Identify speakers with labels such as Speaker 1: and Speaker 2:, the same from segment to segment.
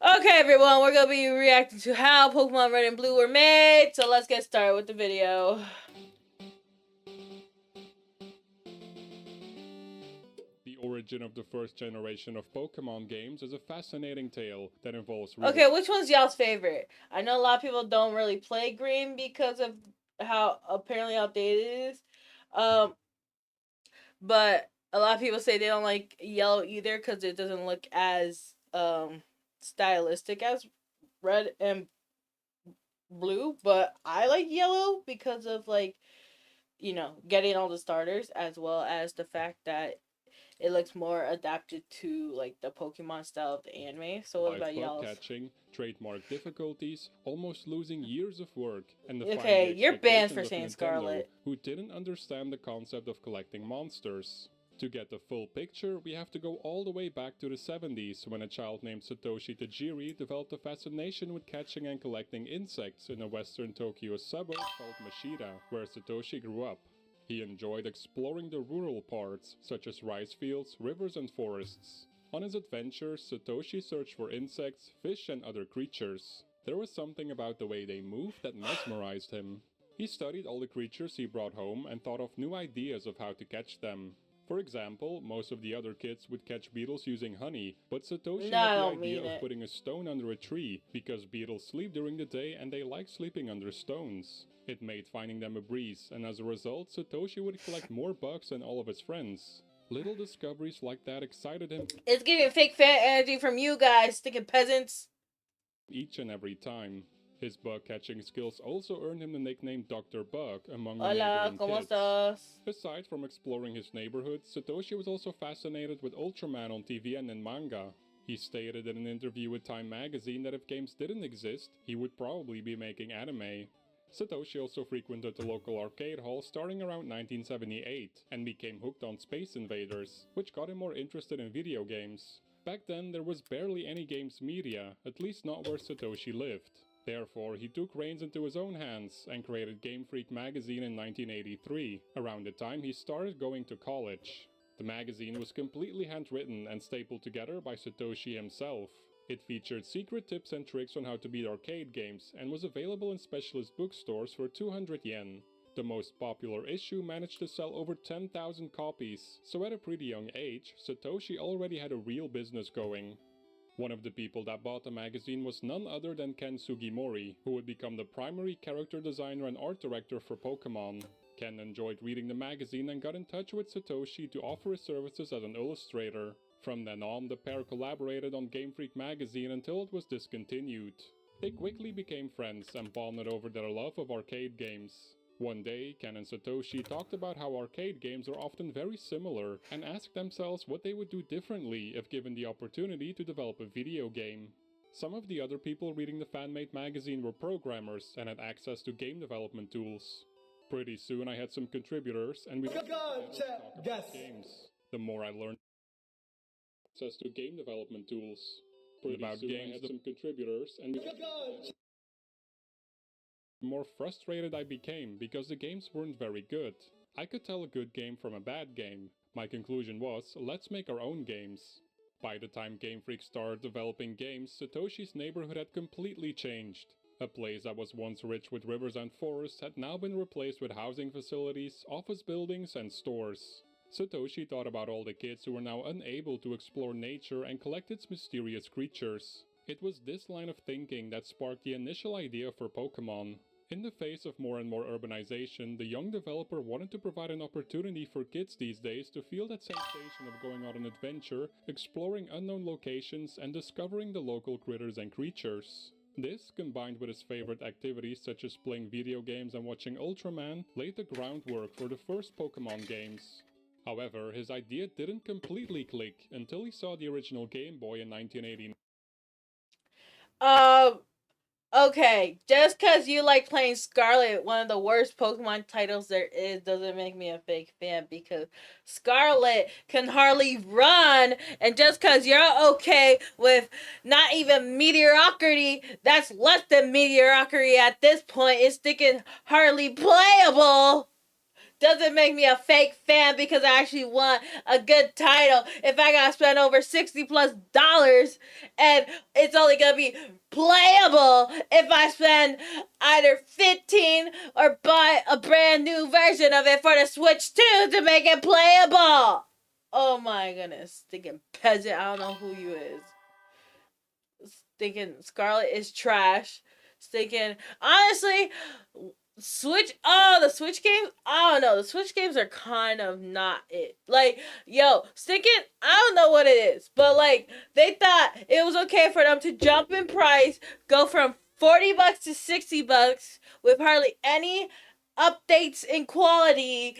Speaker 1: Okay, everyone, we're gonna be reacting to how Pokemon Red and Blue were made. So let's get started with the video.
Speaker 2: The origin of the first generation of Pokemon games is a fascinating tale that involves
Speaker 1: Okay, which one's y'all's favorite? I know a lot of people don't really play Green because of how apparently outdated it is. Um, but a lot of people say they don't like Yellow either because it doesn't look as stylistic as Red and Blue. But I like Yellow because of getting all the starters, as well as the fact that it looks more adapted to like the Pokemon style of the anime. So what
Speaker 2: live
Speaker 1: about
Speaker 2: bug
Speaker 1: y'all's?
Speaker 2: catching, trademark difficulties, almost losing years of work, and defying the
Speaker 1: Okay, you're banned for
Speaker 2: expectations of
Speaker 1: saying
Speaker 2: Nintendo,
Speaker 1: Scarlet.
Speaker 2: who didn't understand the concept of collecting monsters. To get the full picture, we have to go all the way back to the 70s when a child named Satoshi Tajiri developed a fascination with catching and collecting insects in a western Tokyo suburb called Mashida, where Satoshi grew up. He enjoyed exploring the rural parts, such as rice fields, rivers, and forests. On his adventures, Satoshi searched for insects, fish, and other creatures. There was something about the way they moved that mesmerized him. He studied all the creatures he brought home and thought of new ideas of how to catch them. For example, most of the other kids would catch beetles using honey, but Satoshi
Speaker 1: No,
Speaker 2: had
Speaker 1: I
Speaker 2: the
Speaker 1: don't
Speaker 2: idea
Speaker 1: mean
Speaker 2: of
Speaker 1: it.
Speaker 2: putting a stone under a tree because beetles sleep during the day and they like sleeping under stones. It made finding them a breeze, and as a result, Satoshi would collect more bugs than all of his friends. Little discoveries like that excited him
Speaker 1: It's giving fake fan energy from you guys, stinking peasants.
Speaker 2: each and every time. His bug catching skills also earned him the nickname Dr. Bug among the
Speaker 1: Hola,
Speaker 2: neighboring
Speaker 1: ¿cómo
Speaker 2: kids.
Speaker 1: estás?
Speaker 2: Aside from exploring his neighborhood, Satoshi was also fascinated with Ultraman on TV and in manga. He stated in an interview with Time magazine that if games didn't exist, he would probably be making anime. Satoshi also frequented the local arcade hall starting around 1978 and became hooked on Space Invaders, which got him more interested in video games. Back then, there was barely any games media, at least not where Satoshi lived. Therefore, he took reins into his own hands and created Game Freak magazine in 1983, around the time he started going to college. The magazine was completely handwritten and stapled together by Satoshi himself. It featured secret tips and tricks on how to beat arcade games and was available in specialist bookstores for 200 yen. The most popular issue managed to sell over 10,000 copies, so at a pretty young age, Satoshi already had a real business going. One of the people that bought the magazine was none other than Ken Sugimori, who would become the primary character designer and art director for Pokémon. Ken enjoyed reading the magazine and got in touch with Satoshi to offer his services as an illustrator. From then on, the pair collaborated on Game Freak magazine until it was discontinued. They quickly became friends and bonded over their love of arcade games. One day, Ken and Satoshi talked about how arcade games are often very similar and asked themselves what they would do differently if given the opportunity to develop a video game. Some of the other people reading the fan-made magazine were programmers and had access to game development tools. Pretty soon I had some contributors and we talk about games. The more I learned access to game development tools. Pretty about soon games, I had some contributors and we the more frustrated I became because the games weren't very good. I could tell a good game from a bad game. My conclusion was, let's make our own games. By the time Game Freak started developing games, Satoshi's neighborhood had completely changed. A place that was once rich with rivers and forests had now been replaced with housing facilities, office buildings, and stores. Satoshi thought about all the kids who were now unable to explore nature and collect its mysterious creatures. It was this line of thinking that sparked the initial idea for Pokémon. In the face of more and more urbanization, the young developer wanted to provide an opportunity for kids these days to feel that sensation of going on an adventure, exploring unknown locations, and discovering the local critters and creatures. This, combined with his favorite activities such as playing video games and watching Ultraman, laid the groundwork for the first Pokémon games. However, his idea didn't completely click until he saw the original Game Boy in 1989.
Speaker 1: Um, okay, just because you like playing Scarlet, one of the worst Pokemon titles there is, doesn't make me a fake fan because Scarlet can hardly run, and just because you're okay with not even mediocrity, that's less than mediocrity at this point, it's thinking hardly playable. doesn't make me a fake fan because I actually want a good title. If I gotta spend over $60 plus and it's only gonna be playable if I spend either 15 or buy a brand new version of it for the Switch 2 to make it playable. Oh my goodness. Thinking peasant, I don't know who you is. Thinking Scarlet is trash. Thinking honestly, the Switch games. I don't know. The Switch games are kind of not it. Like yo, thinking I don't know what it is, but like they thought it was okay for them to jump in price, go from $40 to $60 with hardly any updates in quality,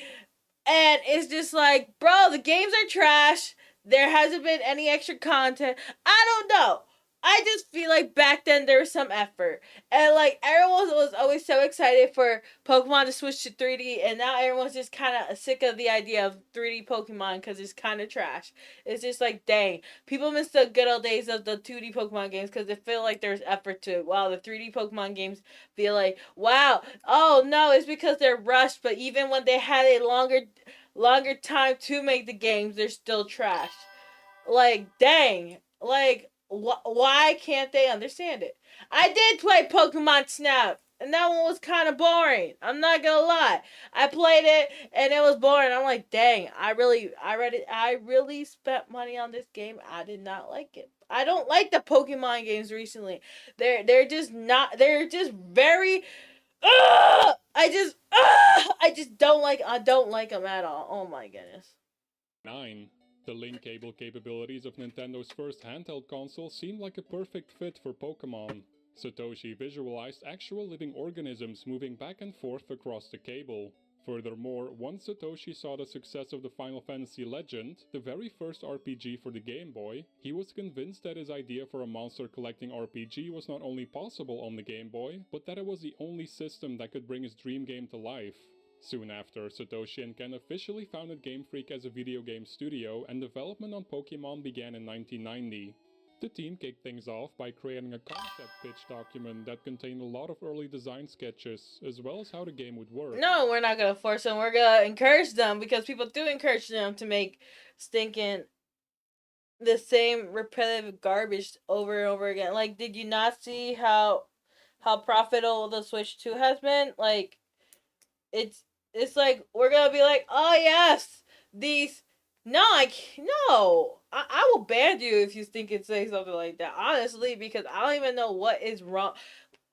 Speaker 1: and it's just like, bro, the games are trash. There hasn't been any extra content. I don't know. I just feel like back then there was some effort. And like everyone was always so excited for Pokemon to switch to 3D, and now everyone's just kind of sick of the idea of 3D Pokemon because it's kind of trash. It's just like, dang, people miss the good old days of the 2D Pokemon games because they feel like there's effort to it. Wow, the 3D Pokemon games feel like, wow, oh no, it's because they're rushed, but even when they had a longer time to make the games, they're still trash. Like, dang. Like, why can't they understand it? I did play Pokemon Snap, and that one was kind of boring. I'm not gonna lie. I played it, and it was boring. I'm like, dang. I read it. I really spent money on this game. I did not like it. I don't like the Pokemon games recently. They're just not. They're just very. I just don't like. I don't like them at all. Oh my goodness.
Speaker 2: 9. The link cable capabilities of Nintendo's first handheld console seemed like a perfect fit for Pokémon. Satoshi visualized actual living organisms moving back and forth across the cable. Furthermore, once Satoshi saw the success of the Final Fantasy Legend, the very first RPG for the Game Boy, he was convinced that his idea for a monster collecting RPG was not only possible on the Game Boy, but that it was the only system that could bring his dream game to life. Soon after, Satoshi and Ken officially founded Game Freak as a video game studio, and development on Pokémon began in 1990. The team kicked things off by creating a concept pitch document that contained a lot of early design sketches, as well as how the game would work.
Speaker 1: No, we're not gonna force them. We're gonna encourage them because people do encourage them to make stinking the same repetitive garbage over and over again. Like, did you not see how profitable the Switch 2 has been? Like, it's it's like we're gonna be like, oh yes, these. No, no. I will ban you if you think and say something like that. Honestly, because I don't even know what is wrong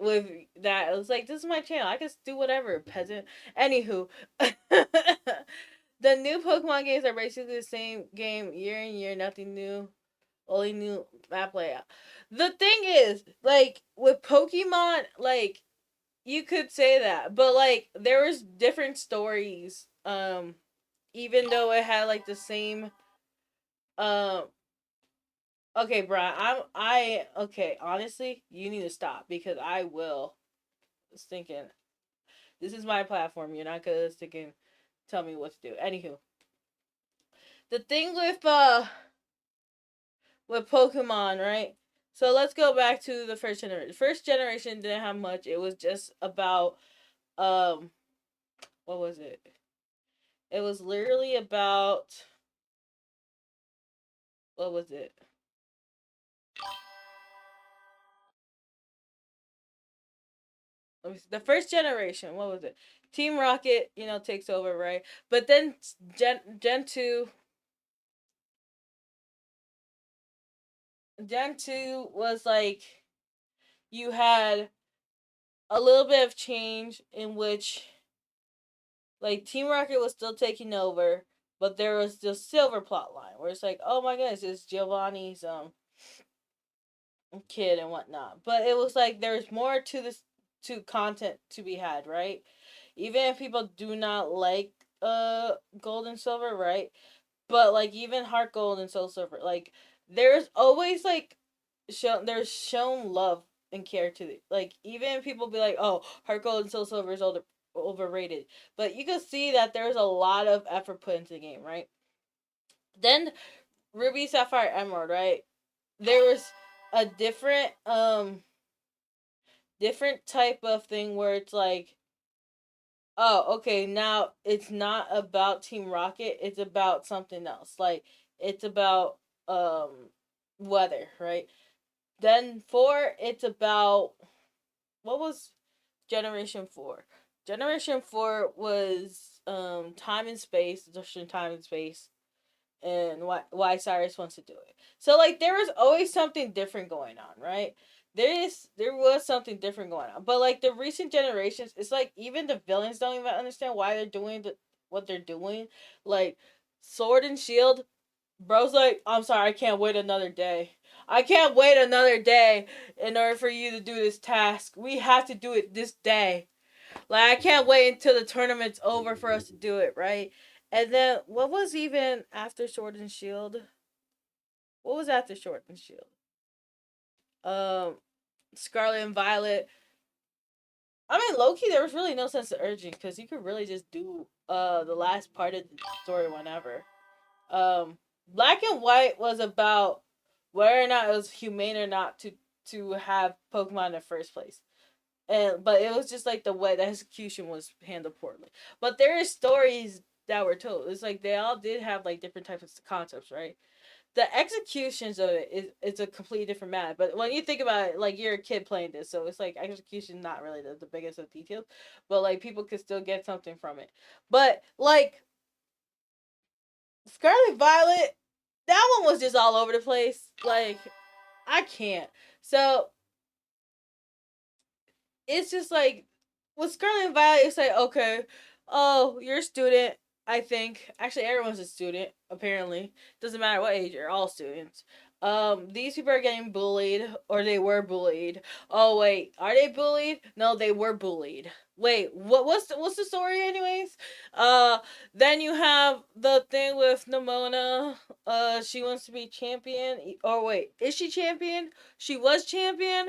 Speaker 1: with that. It's like, this is my channel. I can do whatever, peasant. Anywho, the new Pokemon games are basically the same game year in year. Nothing new. Only new map layout. The thing is, like with Pokemon, like you could say that, but like there was different stories. Even though it had like the same. Um. Okay, Brian. Okay. Honestly, you need to stop because I will. Was thinking this is my platform. You're not gonna stick and tell me what to do. Anywho, the thing with Pokemon, right? So let's go back to the first generation. The first generation didn't have much. It was just about um what was it? It was literally about what was it? The first generation, what was it? Team Rocket, takes over, right? But then Gen 2 Gen 2 was like you had a little bit of change in which like Team Rocket was still taking over, but there was the Silver plot line where it's like, oh my goodness, it's Giovanni's kid and whatnot. But it was like there's more to this to content to be had, right? Even if people do not like Gold and Silver, right? But like even Heart Gold and Soul Silver, like there's always like shown love and care to it. Like even people be like, oh, Heart Gold and Soul Silver is overrated, but you can see that there's a lot of effort put into the game, right? Then Ruby, Sapphire, Emerald, right? There was a different type of thing where it's like Oh, okay. Now it's not about Team Rocket. It's about something else. Like it's about weather, right? Then 4, it's about what was Generation 4? Generation 4 was time and space, just time and space, and why Cyrus wants to do it. So like there was always something different going on, right? There was something different going on. But like the recent generations, it's like even the villains don't even understand why they're doing what they're doing. Like Sword and Shield, bro's like, I'm sorry, I can't wait another day. I can't wait another day in order for you to do this task. We have to do it this day. Like I can't wait until the tournament's over for us to do it, right? And then what was even after Sword and Shield? What was after Sword and Shield? Um, Scarlet and Violet. I mean, Loki. There was really no sense of urging because you could really just do the last part of the story whenever. Um, Black and White was about whether or not it was humane or not to have Pokemon in the first place. And but it was just like the way the execution was handled poorly. But there is stories that were told. It's like they all did have like different types of concepts, right? The executions of it is it's a completely different matter. But when you think about it, like you're a kid playing this, so it's like execution not really the biggest of details, but like people could still get something from it. But like Scarlet Violet, that one was just all over the place. Like I can't. So it's just like with Scarlet and Violet, it's like okay, oh, you're a student. I think actually everyone's a student. Apparently, doesn't matter what age you're all students. These people are getting bullied, or they were bullied. Oh wait, are they bullied? No, they were bullied. Wait, what's the story, anyways? Uh, then you have the thing with Nimona. She wants to be champion. Or wait, is she champion? She was champion.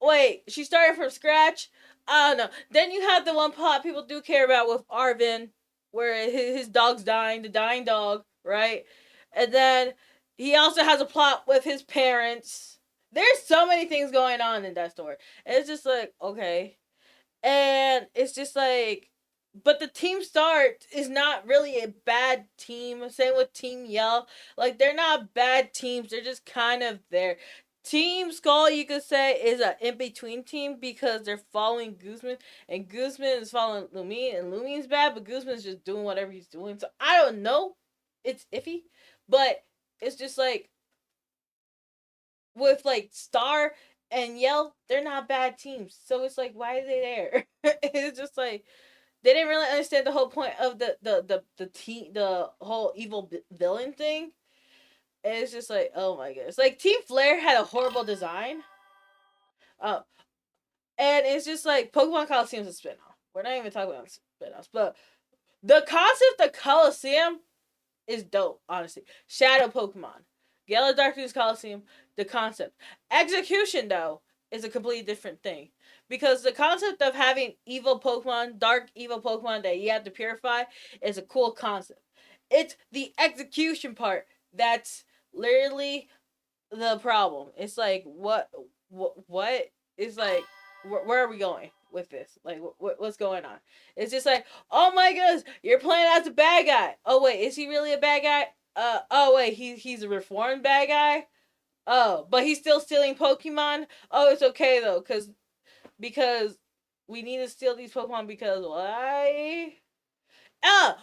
Speaker 1: Wait, she started from scratch. I don't know. Then you have the one plot people do care about with Arvin, where his dog's dying, the dying dog, right? And then he also has a plot with his parents. There's so many things going on in that story. And it's just like, okay, and it's just like but the team start is not really a bad team. Same with Team Yell. Like they're not bad teams. They're just kind of there. Team Skull, you could say, is an in between team because they're following Guzman, and Guzman is following Lumine, and Lumine's bad, but Guzman's just doing whatever he's doing. So I don't know. It's iffy, but it's just like with like Star and Yell, they're not bad teams. So it's like, why are they there? It's just like they didn't really understand the whole point of the whole evil villain thing. And it's just like, oh my goodness, like Team Flare had a horrible design. Uh, and it's just like Pokemon Coliseum is a spinoff. We're not even talking about spinoffs, but the concept of Coliseum is dope, honestly. Shadow Pokemon. Yellow Darkness Coliseum, the concept. Execution, though, is a completely different thing. Because the concept of having evil Pokemon, dark evil Pokemon that you have to purify, is a cool concept. It's the execution part that's literally the problem. It's like, what? It's like, where are we going with this? Like, what's going on? It's just like, oh my goodness, you're playing as a bad guy. Oh wait, is he really a bad guy? Oh wait, he's a reformed bad guy. Oh, but he's still stealing Pokemon. Oh, it's okay though, because we need to steal these Pokemon because why?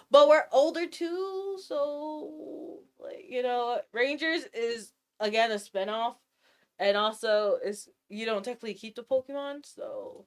Speaker 1: But we're older too, so like Rangers is again a spinoff, and also is you don't technically keep the Pokemon, so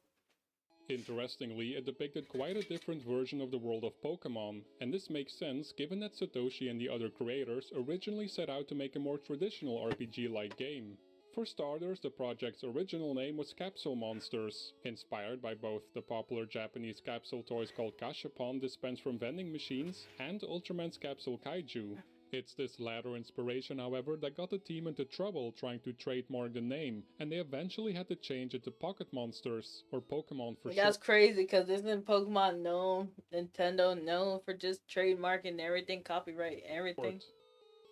Speaker 2: Interestingly, it depicted quite a different version of the world of Pokemon, and this makes sense given that Satoshi and the other creators originally set out to make a more traditional RPG-like game. For starters, the project's original name was Capsule Monsters, inspired by both the popular Japanese capsule toys called Gashapon dispensed from vending machines and Ultraman's Capsule Kaiju. It's this latter inspiration, however, that got the team into trouble trying to trademark the name, and they eventually had to change it to Pocket Monsters, or Pokemon for
Speaker 1: that's
Speaker 2: short.
Speaker 1: crazy because isn't Pokemon known, Nintendo known for just trademarking everything, copyright everything?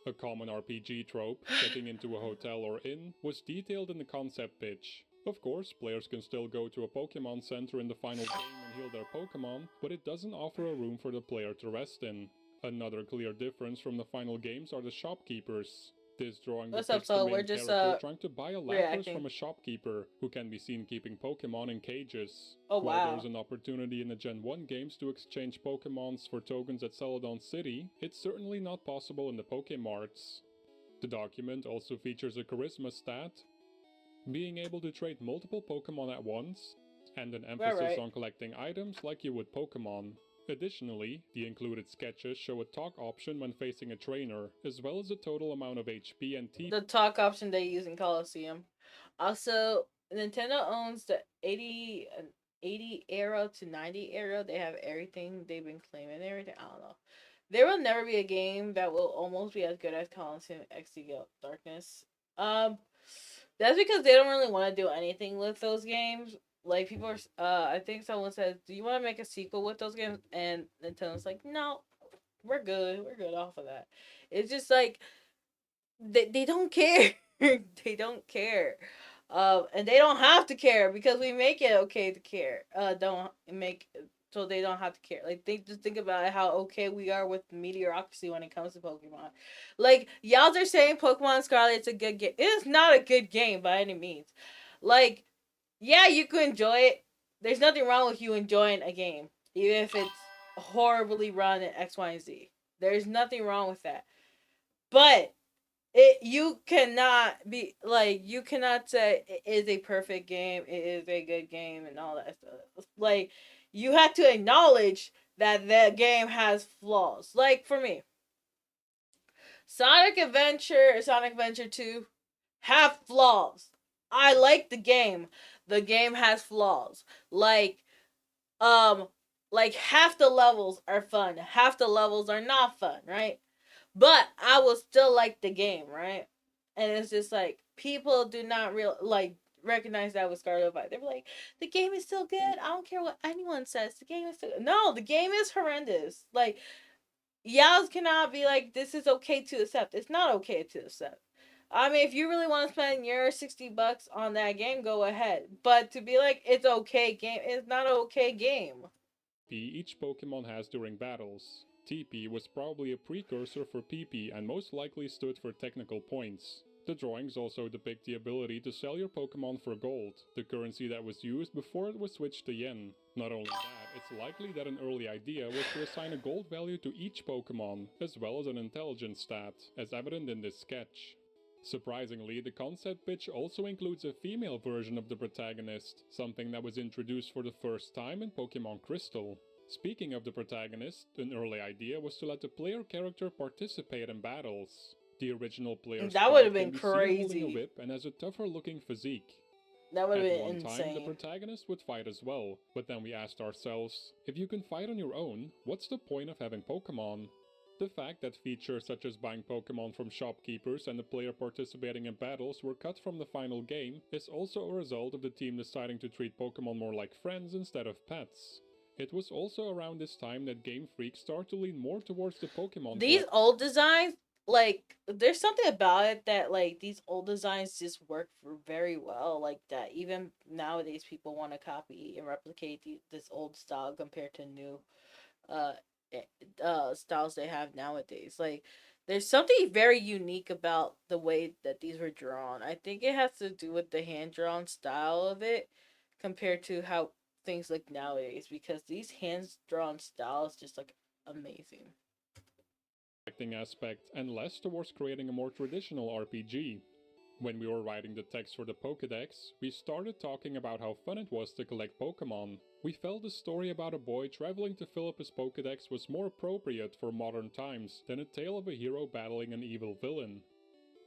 Speaker 2: A common RPG trope, checking into a hotel or inn, was detailed in the concept pitch. Of course, players can still go to a Pokemon Center in the final game heal their Pokemon, but it doesn't offer a room for the player to rest in. Another clear difference from the final games are the shopkeepers. This drawing
Speaker 1: What's up,
Speaker 2: depicts the
Speaker 1: so we're
Speaker 2: main
Speaker 1: just
Speaker 2: character trying to buy a Lapras
Speaker 1: reacting.
Speaker 2: from a shopkeeper, who can be seen keeping Pokemon in cages.
Speaker 1: Oh
Speaker 2: While
Speaker 1: wow.
Speaker 2: there's an opportunity in the Gen 1 games to exchange Pokemons for tokens at Celadon City, it's certainly not possible in the Pokémarts. The document also features a charisma stat, being able to trade multiple Pokemon at once, and an emphasis on collecting items like you would Pokemon. Additionally, the included sketches show a talk option when facing a trainer, as well as the total amount of HP and TP.
Speaker 1: The talk option they use in Coliseum. Also, Nintendo owns the 80 era to 90 era. They have everything. They've been claiming everything. I don't know. There will never be a game that will almost be as good as Coliseum XD Darkness. Um, that's because they don't really want to do anything with those games. Like people are, I think someone said, "Do you want to make a sequel with those games?" And Nintendo's like, "No, we're good. We're good off of that." It's just like they don't care. They don't care. And they don't have to care because we make it okay to care. Don't make so they don't have to care. Like think about how okay we are with mediocrity when it comes to Pokemon. Like y'all are saying Pokemon Scarlet's a good game. It is not a good game by any means. Like yeah, you can enjoy it. There's nothing wrong with you enjoying a game, even if it's horribly run in X, Y, and Z. There's nothing wrong with that. But you cannot be like you cannot say it is a perfect game, it is a good game and all that stuff. Like you have to acknowledge that the game has flaws. Like for me, Sonic Adventure 2 have flaws. I like the game. The game has flaws. Um like half the levels are fun, half the levels are not fun, right? But I will still like the game, right? And it's just like people do not recognize that with Scarlet Violet. They're like, the game is still good. I don't care what anyone says. The game is still good. No, the game is horrendous. Like y'all cannot be like this is okay to accept. It's not okay to accept. I mean, if you really want to spend your $60 on that game, go ahead. But to be like it's okay game, it's not an okay game.
Speaker 2: Each Pokemon has during battles. TP was probably a precursor for PP and most likely stood for technical points. The drawings also depict the ability to sell your Pokemon for gold, the currency that was used before it was switched to yen. Not only that, it's likely that an early idea was to assign a gold value to each Pokemon, as well as an intelligence stat, as evident in this sketch. Surprisingly, the concept pitch also includes a female version of the protagonist, something that was introduced for the first time in Pokemon Crystal. Speaking of the protagonist, an early idea was to let the player character participate in battles. The original player
Speaker 1: That would have
Speaker 2: Sprout
Speaker 1: been
Speaker 2: can be seen holding a
Speaker 1: crazy.
Speaker 2: whip and has a tougher looking physique.
Speaker 1: That would have
Speaker 2: At
Speaker 1: been
Speaker 2: one time, the
Speaker 1: insane.
Speaker 2: protagonist would fight as well, but then we asked ourselves, if you can fight on your own, what's the point of having Pokemon? The fact that features such as buying Pokemon from shopkeepers and the player participating in battles were cut from the final game is also a result of the team deciding to treat Pokemon more like friends instead of pets. It was also around this time that Game Freak started to lean more towards the Pokemon
Speaker 1: These
Speaker 2: collection.
Speaker 1: old designs, like there's something about it that like these old designs just work for very well. Like that, even nowadays people want to copy and replicate this old style compared to new uh eh, styles they have nowadays. Like there's something very unique about the way that these were drawn. I think it has to do with the hand drawn style of it compared to how things look nowadays because these hand drawn styles just like amazing.
Speaker 2: Aspect and less towards creating a more traditional RPG. When we were writing the text for the Pokédex, we started talking about how fun it was to collect Pokémon. We felt a story about a boy traveling to fill up his Pokédex was more appropriate for modern times than a tale of a hero battling an evil villain.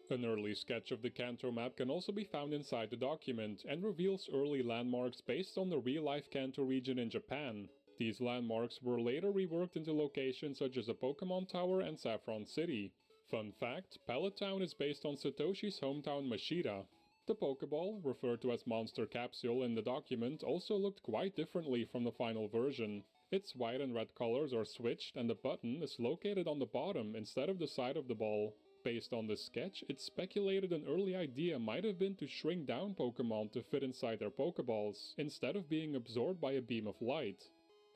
Speaker 2: An early sketch of the Kanto map can also be found inside the document and reveals early landmarks based on the real-life Kanto region in Japan. These landmarks were later reworked into locations such as a Pokemon Tower and Saffron City. Fun fact, Pallet Town is based on Satoshi's hometown Mashita. The Pokeball, referred to as Monster Capsule in the document, also looked quite differently from the final version. Its white and red colors are switched and the button is located on the bottom instead of the side of the ball. Based on this sketch, it's speculated an early idea might have been to shrink down Pokemon to fit inside their Pokeballs, instead of being absorbed by a beam of light.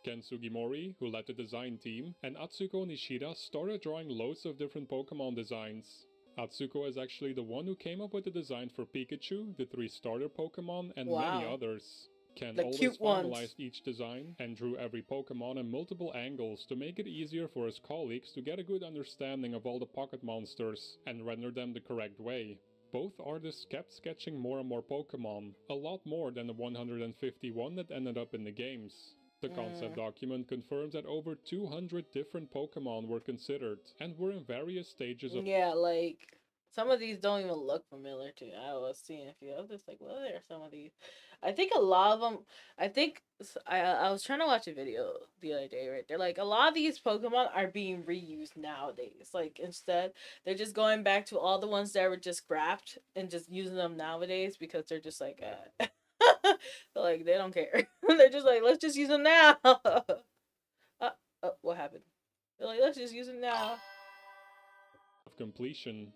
Speaker 2: Ken Sugimori, who led the design team, and Atsuko Nishida started drawing loads of different Pokemon designs. Atsuko is actually the one who came up with the design for Pikachu, the 3 starter Pokemon, and many
Speaker 1: Wow.
Speaker 2: others. Ken
Speaker 1: The
Speaker 2: always
Speaker 1: cute ones.
Speaker 2: finalized each design and drew every Pokemon in multiple angles to make it easier for his colleagues to get a good understanding of all the pocket monsters and render them the correct way. Both artists kept sketching more and more Pokemon, a lot more than the 151 that ended up in the games. The concept
Speaker 1: Mm.
Speaker 2: document confirms that over 200 different Pokemon were considered and were in various stages of.
Speaker 1: Yeah, like some of these don't even look familiar to me. I was seeing a few. I was just like, what are some of these? I think a lot of them. I was trying to watch a video the other day. Right, they're like a lot of these Pokemon are being reused nowadays. Like instead, they're just going back to all the ones that were just scrapped and just using them nowadays because they're just like, like they don't care. They're just like, let's just use them now. What happened? They're like, let's just use them now.
Speaker 2: Completion.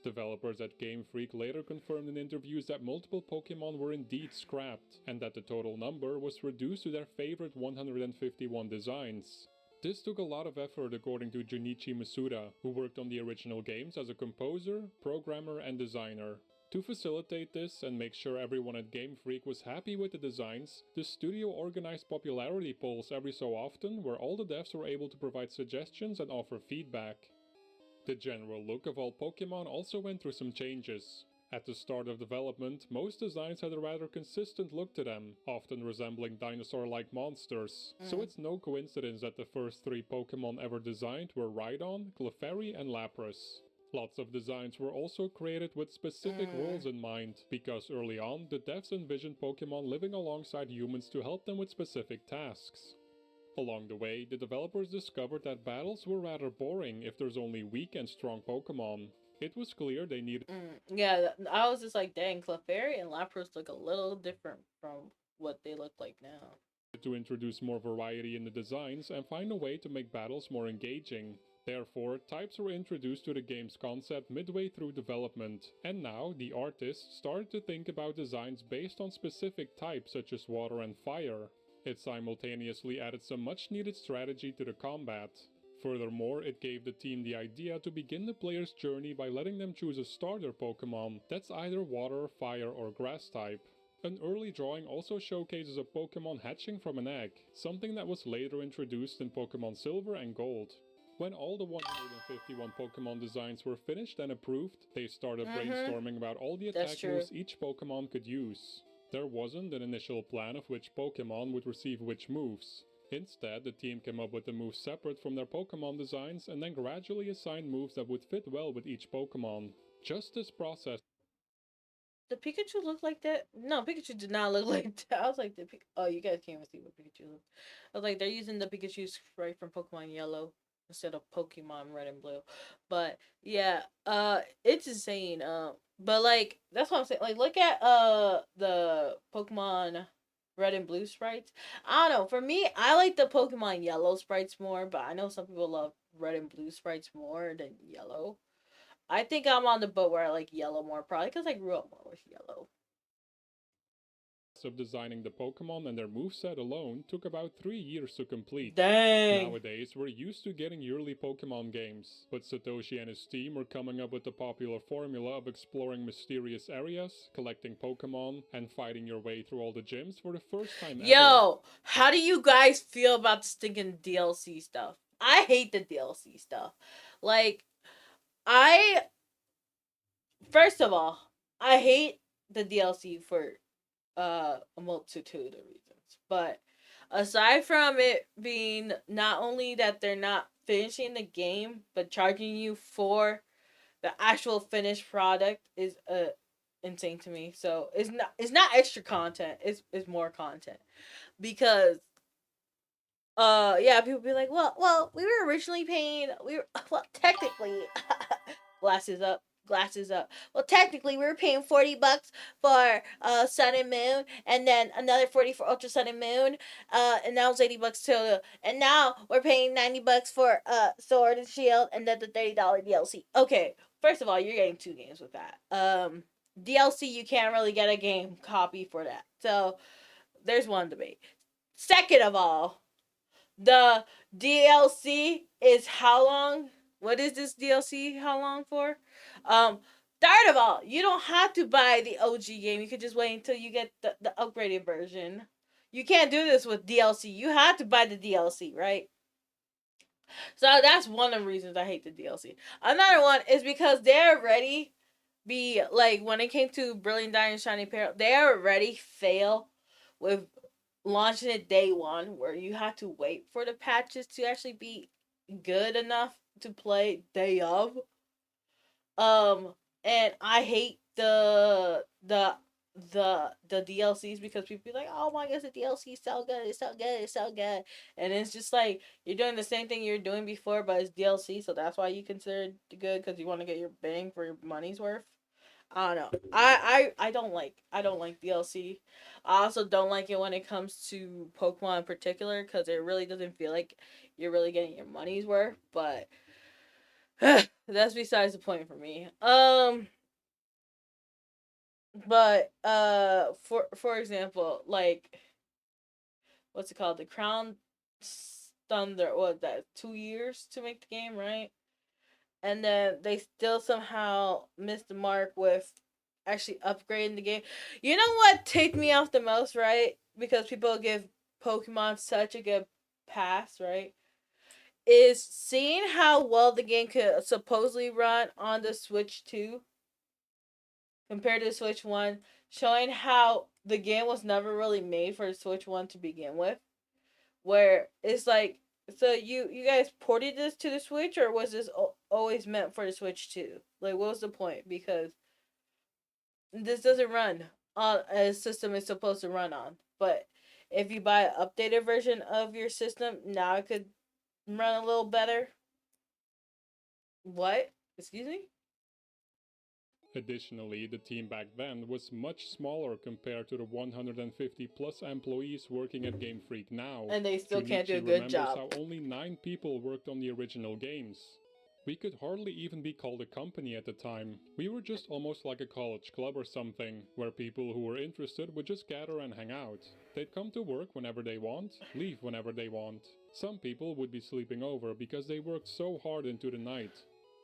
Speaker 2: Developers at Game Freak later confirmed in interviews that multiple Pokemon were indeed scrapped, and that the total number was reduced to their favorite 151 designs. This took a lot of effort according to Junichi Masuda, who worked on the original games as a composer, programmer, and designer. To facilitate this and make sure everyone at Game Freak was happy with the designs, the studio organized popularity polls every so often where all the devs were able to provide suggestions and offer feedback. The general look of all Pokemon also went through some changes. At the start of development, most designs had a rather consistent look to them, often resembling dinosaur-like monsters, so
Speaker 1: Mm.
Speaker 2: it's no coincidence that the first 3 Pokemon ever designed were Rhydon, Clefairy, and Lapras. Lots of designs were also created with specific
Speaker 1: Mm.
Speaker 2: roles in mind, because early on, the devs envisioned Pokemon living alongside humans to help them with specific tasks. Along the way, the developers discovered that battles were rather boring if there's only weak and strong Pokemon. It was clear they needed
Speaker 1: Yeah, I was just like, dang, Clefairy and Lapras look a little different from what they look like now.
Speaker 2: to introduce more variety in the designs and find a way to make battles more engaging. Therefore, types were introduced to the game's concept midway through development, and now the artists started to think about designs based on specific types such as water and fire. It simultaneously added some much needed strategy to the combat. Furthermore, it gave the team the idea to begin the player's journey by letting them choose a starter Pokemon that's either water, fire, or grass type. An early drawing also showcases a Pokemon hatching from an egg, something that was later introduced in Pokemon Silver and Gold. When all the 151 Pokemon designs were finished and approved, they started
Speaker 1: Mm-hmm.
Speaker 2: brainstorming about all the
Speaker 1: That's
Speaker 2: attack
Speaker 1: true.
Speaker 2: moves each Pokemon could use. There wasn't an initial plan of which Pokemon would receive which moves. Instead, the team came up with the moves separate from their Pokemon designs and then gradually assigned moves that would fit well with each Pokemon. Just this process.
Speaker 1: The Pikachu look like that? No, Pikachu did not look like that. I was like, oh, you guys can't even see what Pikachu looks. I was like, they're using the Pikachu sprite from Pokemon Yellow instead of Pokemon Red and Blue. But yeah, it's insane. But like that's what I'm saying. Like, look at the Pokemon Red and Blue sprites. I don't know. For me, I like the Pokemon Yellow sprites more, but I know some people love Red and Blue sprites more than Yellow. I think I'm on the boat where I like Yellow more, probably because I grew up more with Yellow.
Speaker 2: Of designing the Pokemon and their moveset alone took about 3 years to complete.
Speaker 1: Dang.
Speaker 2: Nowadays, we're used to getting yearly Pokemon games, but Satoshi and his team were coming up with the popular formula of exploring mysterious areas, collecting Pokemon, and fighting your way through all the gyms for the first time ever.
Speaker 1: Yo, how do you guys feel about the stinking DLC stuff? I hate the DLC stuff. Like, I first of all, I hate the DLC for a multitude of reasons. But aside from it being not only that they're not finishing the game, but charging you for the actual finished product is insane to me. So it's not extra content. It's more content because yeah, people be like, well, we were originally paying, we were, well, technically, glasses up, glasses up. Well, technically, we were paying $40 for Sun and Moon, and then another 40 for Ultra Sun and Moon, and that was $80 total. And now we're paying $90 for Sword and Shield, and then the $30 DLC. Okay, first of all, you're getting 2 games with that. DLC, you can't really get a game copy for that. So there's one debate. Second of all, The DLC is how long? What is this DLC? How long for? Um, Third of all, you don't have to buy the OG game. You could just wait until you get the upgraded version. You can't do this with DLC. You have to buy the DLC, right? So that's one of the reasons I hate the DLC. Another one is because they're already be like when it came to Brilliant Diamond Shiny Pearl, they already fail with launching it day one, where you have to wait for the patches to actually be good enough to play day of. Um, and I hate the DLCs because people be like, "Oh my gosh, the DLC is so good, it's so good, it's so good," and it's just like you're doing the same thing you're doing before, but it's DLC, so that's why you consider it good because you want to get your bang for your money's worth. I don't know. I don't like DLC. I also don't like it when it comes to Pokemon in particular because it really doesn't feel like you're really getting your money's worth. But that's besides the point for me. For example, like what's it called? The Crown Thunder. What that 2 years to make the game, right? And then they still somehow missed the mark with actually upgrading the game. You know what ticked me off the most, right? Because people give Pokemon such a good pass, right? Is seeing how well the game could supposedly run on the Switch 2 compared to the Switch 1, showing how the game was never really made for the Switch 1 to begin with. Where it's like, so you guys ported this to the Switch, or was this always meant for the Switch 2? Like, what was the point? Because this doesn't run on a system it's supposed to run on. But if you buy an updated version of your system, now it could run a little better. What? Excuse me?
Speaker 2: Additionally, the team back then was much smaller compared to the 150 plus employees working at Game Freak now.
Speaker 1: And they still can't do a
Speaker 2: Junichi
Speaker 1: good
Speaker 2: remembers
Speaker 1: job.
Speaker 2: how only 9 people worked on the original games. We could hardly even be called a company at the time. We were just almost like a college club or something, where people who were interested would just gather and hang out. They'd come to work whenever they want, leave whenever they want. Some people would be sleeping over because they worked so hard into the night.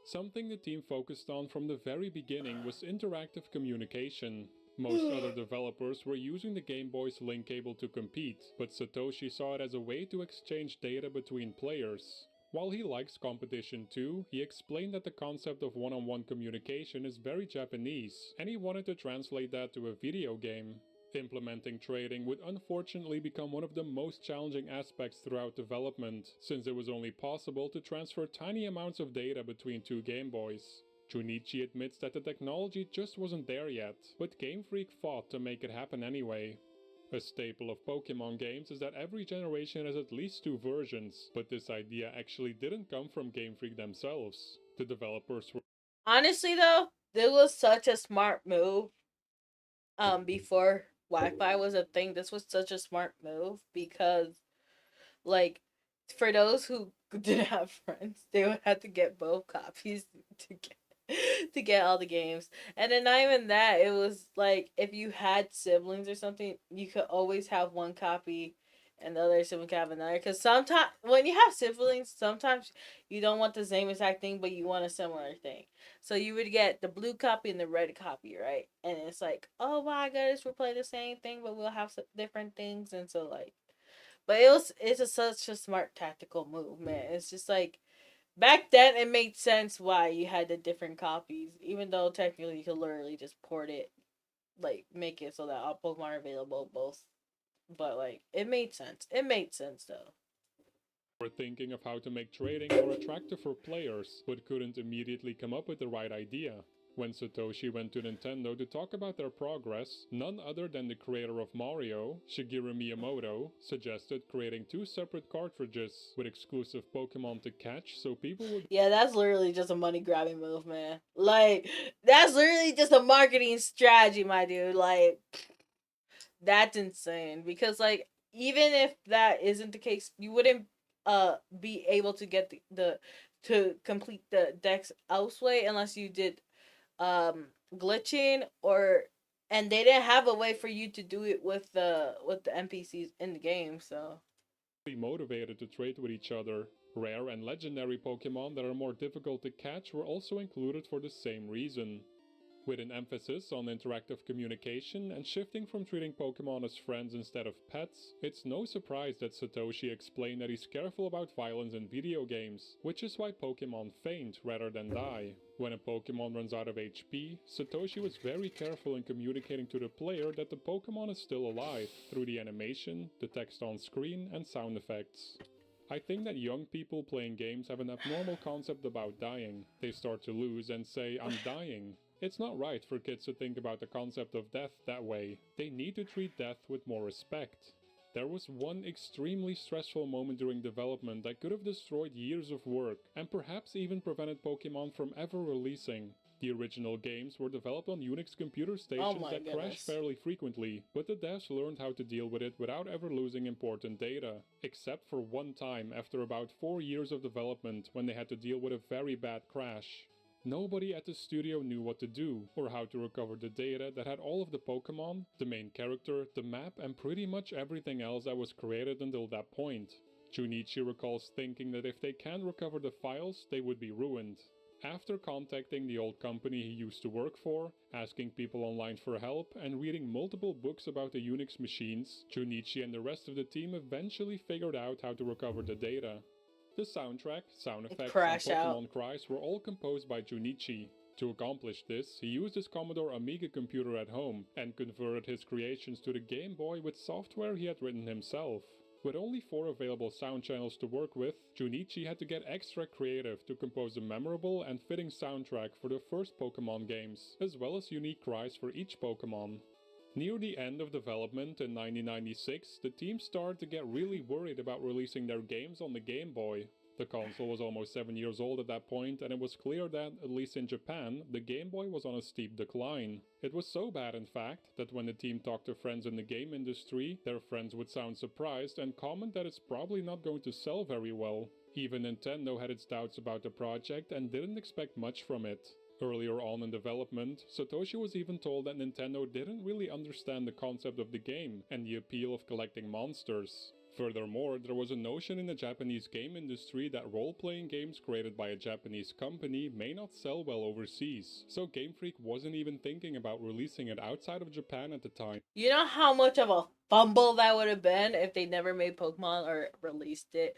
Speaker 2: Something the team focused on from the very beginning was interactive communication. Most other developers were using the Game Boy's link cable to compete, but Satoshi saw it as a way to exchange data between players. While he likes competition too, he explained that the concept of one-on-one communication is very Japanese, and he wanted to translate that to a video game. Implementing trading would unfortunately become one of the most challenging aspects throughout development, since it was only possible to transfer tiny amounts of data between two Game Boys. Junichi admits that the technology just wasn't there yet, but Game Freak fought to make it happen anyway. A staple of Pokemon games is that every generation has at least two versions, but this idea actually didn't come from Game Freak themselves. The developers were
Speaker 1: Honestly, though, this was such a smart move. Before Wi-Fi was a thing, this was such a smart move because, like, for those who didn't have friends, they would have to get both copies to get all the games. And then not even that, it was like if you had siblings or something, you could always have one copy and the other sibling could have another. Because sometimes when you have siblings, sometimes you don't want the same exact thing, but you want a similar thing. So you would get the blue copy and the red copy, right? And it's like, oh my goodness, we're playing the same thing, but we'll have different things. And so like, but such a smart tactical move, man. It's just like back then it made sense why you had the different copies, even though technically you could literally just port it, like make it so that all Pokemon are available both. But like it made sense. It made sense though.
Speaker 2: thinking of how to make trading more attractive for players, but couldn't immediately come up with the right idea. When Satoshi went to Nintendo to talk about their progress, none other than the creator of Mario, Shigeru Miyamoto, suggested creating two separate cartridges with exclusive Pokemon to catch so people would.
Speaker 1: Yeah, that's literally just a money grabbing move, man. Like that's literally just a marketing strategy, my dude. Like that's insane because like even if that isn't the case, you wouldn't be able to get the to complete the decks elsewhere unless you did glitching or and they didn't have a way for you to do it with the NPCs in the game, so
Speaker 2: Be motivated to trade with each other. Rare and legendary Pokémon that are more difficult to catch were also included for the same reason. With an emphasis on interactive communication and shifting from treating Pokemon as friends instead of pets, it's no surprise that Satoshi explained that he's careful about violence in video games, which is why Pokemon faint rather than die. When a Pokemon runs out of HP, Satoshi was very careful in communicating to the player that the Pokemon is still alive through the animation, the text on screen, and sound effects. I think that young people playing games have an abnormal concept about dying. They start to lose and say, I'm dying. It's not right for kids to think about the concept of death that way. They need to treat death with more respect. There was one extremely stressful moment during development that could have destroyed years of work, and perhaps even prevented Pokemon from ever releasing. The original games were developed on Unix computer stations that crashed fairly frequently, but the devs learned how to deal with it without ever losing important data. Except for one time after about 4 years of development when they had to deal with a very bad crash. Nobody at the studio knew what to do, or how to recover the data that had all of the Pokémon, the main character, the map, and pretty much everything else that was created until that point. Junichi recalls thinking that if they can't recover the files, they would be ruined. After contacting the old company he used to work for, asking people online for help, and reading multiple books about the Unix machines, Junichi and the rest of the team eventually figured out how to recover the data. The soundtrack, sound effects, and Pokémon cries were all composed by Junichi. To accomplish this, he used his Commodore Amiga computer at home and converted his creations to the Game Boy with software he had written himself. With only 4 available sound channels to work with, Junichi had to get extra creative to compose a memorable and fitting soundtrack for the first Pokémon games, as well as unique cries for each Pokémon. Near the end of development in 1996, the team started to get really worried about releasing their games on the Game Boy. The console was almost 7 years old at that point, and it was clear that, at least in Japan, the Game Boy was on a steep decline. It was so bad, in fact, that when the team talked to friends in the game industry, their friends would sound surprised and comment that it's probably not going to sell very well. Even Nintendo had its doubts about the project and didn't expect much from it. Earlier on in development, Satoshi was even told that Nintendo didn't really understand the concept of the game and the appeal of collecting monsters. Furthermore, there was a notion in the Japanese game industry that role-playing games created by a Japanese company may not sell well overseas, so Game Freak wasn't even thinking about releasing it outside of Japan at the time.
Speaker 1: You know how much of a fumble that would have been if they never made Pokemon or released it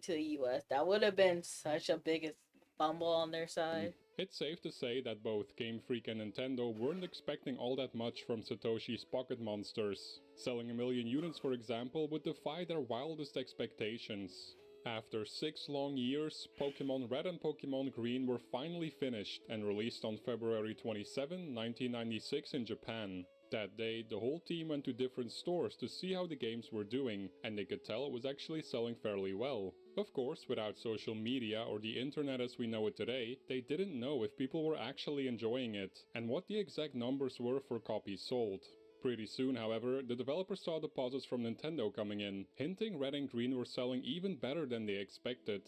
Speaker 1: to the US? That would have been such a big fumble on their side.
Speaker 2: It's safe to say that both Game Freak and Nintendo weren't expecting all that much from Satoshi's Pocket Monsters. Selling 1 million units, for example, would defy their wildest expectations. After 6 long years, Pokémon Red and Pokémon Green were finally finished and released on February 27, 1996 in Japan. That day, the whole team went to different stores to see how the games were doing, and they could tell it was actually selling fairly well. Of course, without social media or the internet as we know it today, they didn't know if people were actually enjoying it, and what the exact numbers were for copies sold. Pretty soon, however, the developers saw deposits from Nintendo coming in, hinting Red and Green were selling even better than they expected.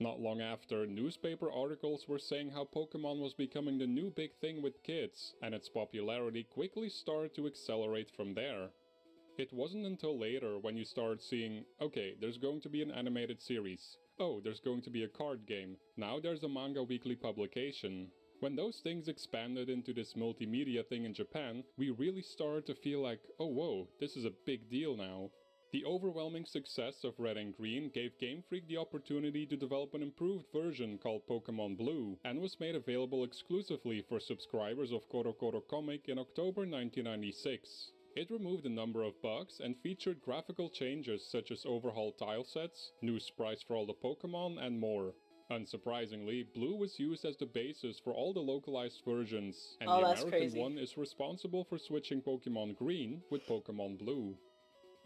Speaker 2: Not long after, newspaper articles were saying how Pokémon was becoming the new big thing with kids, and its popularity quickly started to accelerate from there. It wasn't until later when you started seeing, okay, there's going to be an animated series. Oh, there's going to be a card game. Now there's a manga weekly publication. When those things expanded into this multimedia thing in Japan, we really started to feel like, oh whoa, this is a big deal now. The overwhelming success of Red and Green gave Game Freak the opportunity to develop an improved version called Pokémon Blue, and was made available exclusively for subscribers of CoroCoro Comic in October 1996. It removed a number of bugs and featured graphical changes such as overhauled tile sets, new sprites for all the Pokémon, and more. Unsurprisingly, Blue was used as the basis for all the localized versions, and the American one is responsible for switching Pokémon Green with Pokémon Blue.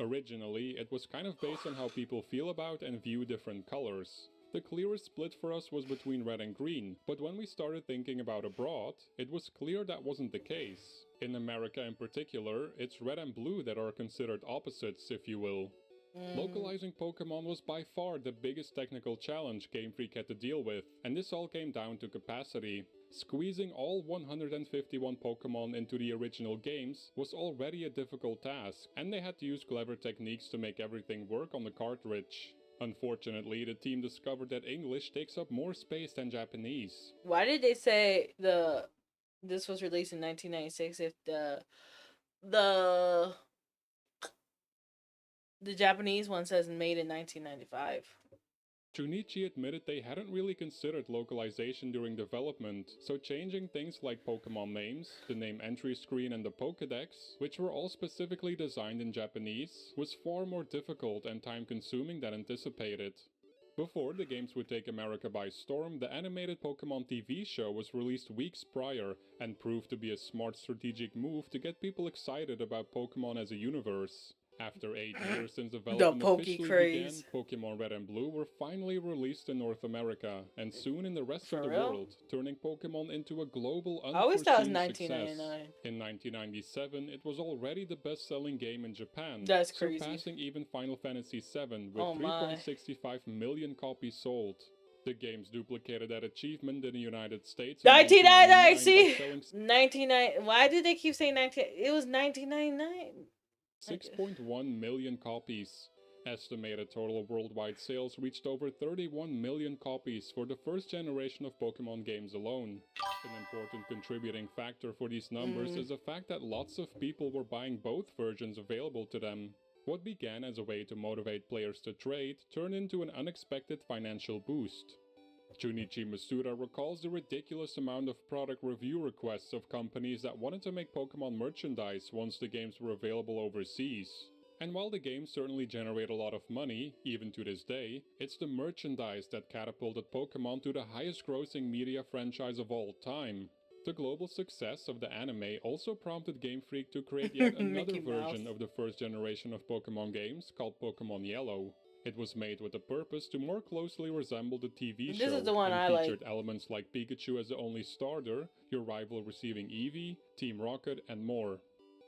Speaker 2: Originally, it was kind of based on how people feel about and view different colors. The clearest split for us was between red and green, but when we started thinking about abroad, it was clear that wasn't the case. In America in particular, it's red and blue that are considered opposites, if you will. Localizing Pokémon was by far the biggest technical challenge Game Freak had to deal with, and this all came down to capacity. Squeezing all 151 Pokémon into the original games was already a difficult task, and they had to use clever techniques to make everything work on the cartridge. Unfortunately, the team discovered that English takes up more space than Japanese.
Speaker 1: Why did they say this was released in 1996 if the the Japanese one says made in 1995?
Speaker 2: Junichi admitted they hadn't really considered localization during development, so changing things like Pokemon names, the name entry screen and the Pokédex, which were all specifically designed in Japanese, was far more difficult and time-consuming than anticipated. Before the games would take America by storm, the animated Pokemon TV show was released weeks prior and proved to be a smart strategic move to get people excited about Pokemon as a universe. After 8 years since
Speaker 1: The
Speaker 2: development
Speaker 1: Poke
Speaker 2: officially began,
Speaker 1: craze.
Speaker 2: Pokemon Red and Blue were finally released in North America, and soon in the rest
Speaker 1: For
Speaker 2: of the
Speaker 1: real?
Speaker 2: world, turning Pokemon into a global
Speaker 1: I always thought it was
Speaker 2: unforeseen success.
Speaker 1: 1999.
Speaker 2: In 1997, it was already the best-selling game in Japan,
Speaker 1: That's crazy.
Speaker 2: surpassing even Final Fantasy VII with
Speaker 1: Oh my.
Speaker 2: 3.65 million copies sold. The games duplicated that achievement in the United States in
Speaker 1: 1999,
Speaker 2: 1999
Speaker 1: see?
Speaker 2: by selling
Speaker 1: 1999. Why did they keep saying 19? It was 1999.
Speaker 2: 6.1 million copies. Estimated total worldwide sales reached over 31 million copies for the first generation of Pokemon games alone. An important contributing factor for these numbers is the fact that lots of people were buying both versions available to them. What began as a way to motivate players to trade turned into an unexpected financial boost. Junichi Masuda recalls the ridiculous amount of product review requests of companies that wanted to make Pokemon merchandise once the games were available overseas. And while the games certainly generate a lot of money, even to this day, it's the merchandise that catapulted Pokemon to the highest grossing media franchise of all time. The global success of the anime also prompted Game Freak to create yet another
Speaker 1: Mickey
Speaker 2: version
Speaker 1: Mouse.
Speaker 2: of the first generation of Pokemon games called Pokemon Yellow. It was made with the purpose to more closely resemble the TV
Speaker 1: This
Speaker 2: show
Speaker 1: is the one
Speaker 2: and
Speaker 1: I
Speaker 2: featured
Speaker 1: like.
Speaker 2: elements like Pikachu as the only starter, your rival receiving Eevee, Team Rocket, and more.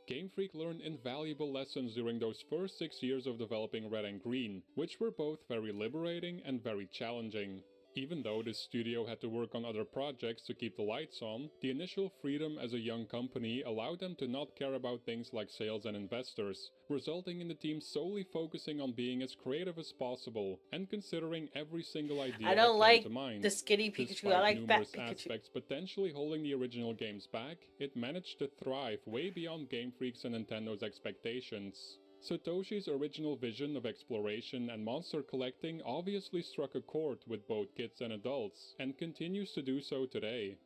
Speaker 2: Game Freak learned invaluable lessons during those first 6 years of developing Red and Green, which were both very liberating and very challenging. Even though the studio had to work on other projects to keep the lights on, the initial freedom as a young company allowed them to not care about things like sales and investors, resulting in the team solely focusing on being as creative as possible and considering every single idea
Speaker 1: I
Speaker 2: that
Speaker 1: don't
Speaker 2: came
Speaker 1: like
Speaker 2: to mind.
Speaker 1: the skinny Pikachu.
Speaker 2: Despite
Speaker 1: I like fat
Speaker 2: numerous
Speaker 1: Pikachu.
Speaker 2: aspects potentially holding the original games back, it managed to thrive way beyond Game Freak's and Nintendo's expectations. Satoshi's original vision of exploration and monster collecting obviously struck a chord with both kids and adults, and continues to do so today.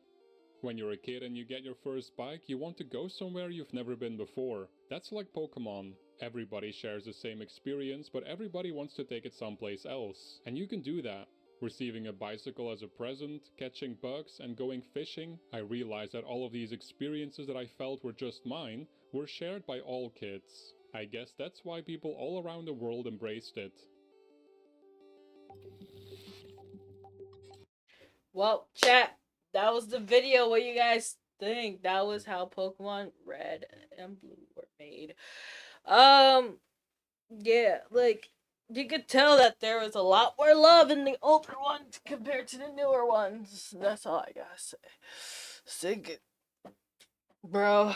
Speaker 2: When you're a kid and you get your first bike, you want to go somewhere you've never been before. That's like Pokemon. Everybody shares the same experience, but everybody wants to take it someplace else. And you can do that. Receiving a bicycle as a present, catching bugs, and going fishing, I realized that all of these experiences that I felt were just mine were shared by all kids. I guess that's why people all around the world embraced it.
Speaker 1: Well, chat, that was the video. What you guys think? That was how Pokemon Red and Blue were made. Yeah, like you could tell that there was a lot more love in the older ones compared to the newer ones. That's all I gotta say. Sig, bro,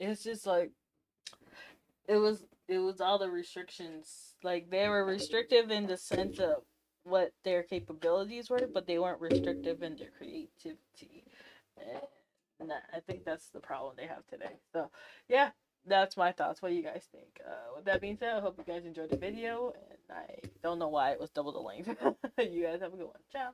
Speaker 1: it's just like it was all the restrictions. Like they were restrictive in the sense of what their capabilities were, but they weren't restrictive in their creativity. And I think that's the problem they have today. So yeah, that's my thoughts. What do you guys think? With that being said, I hope you guys enjoyed the video, and I don't know why it was double the length. You guys have a good one. Ciao.